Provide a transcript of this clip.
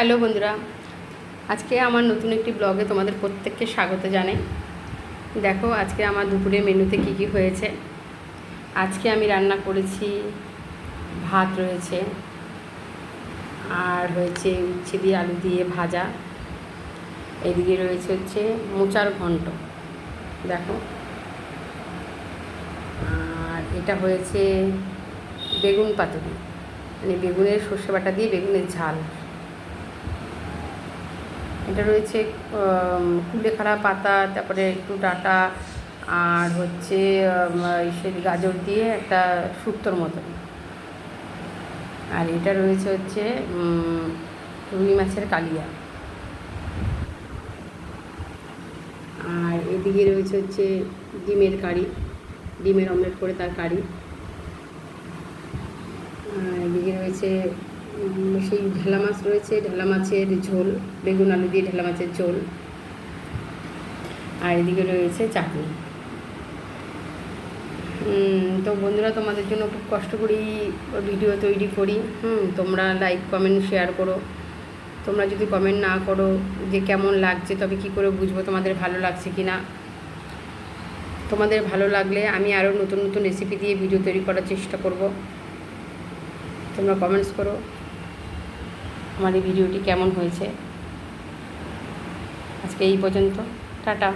Hello বন্ধুরা, আজকে আমার নতুন একটি ব্লগে তোমাদের প্রত্যেককে স্বাগত জানাই। দেখো আজকে আমার দুপুরের মেনুতে কী কী হয়েছে। আজকে আমি রান্না করেছি, ভাত রয়েছে, আর হয়েছে উচ্ছে দিয়ে আলু দিয়ে ভাজা, এদিকে রয়েছে হচ্ছে মোচার ঘন্ট, দেখো, আর এটা হয়েছে বেগুন পাতুরি, মানে বেগুনের সর্ষে বাটা দিয়ে বেগুনের ঝাল। এটা রয়েছে কুলেখাড়া পাতা, তারপরে একটু ডাঁটা, আর হচ্ছে সে গাজর দিয়ে একটা শুক্তোর মতন। আর এটা রয়েছে হচ্ছে রুই মাছের কালিয়া। আর এদিকে রয়েছে হচ্ছে ডিমের কারি, ডিমের অমলেট করে তার কারি। আর এদিকে রয়েছে সেই ঢেলা মাছ রয়েছে, ঢেলা মাছের ঝোল, বেগুন আলু দিয়ে ঢেলা মাছের ঝোল। আর এদিকে রয়েছে চাটনি। তো বন্ধুরা, তোমাদের জন্য খুব কষ্ট করেই ভিডিও তৈরি করি। তোমরা লাইক কমেন্ট শেয়ার করো। তোমরা যদি কমেন্ট না করো যে কেমন লাগছে, তবে কি করে বুঝবো তোমাদের ভালো লাগছে কি না। তোমাদের ভালো লাগলে আমি আরও নতুন নতুন রেসিপি দিয়ে ভিডিও তৈরি করার চেষ্টা করব। তোমরা কমেন্টস করো আমার এই ভিডিওটি কেমন হয়েছে। আজকে এই পর্যন্ত, টাটা।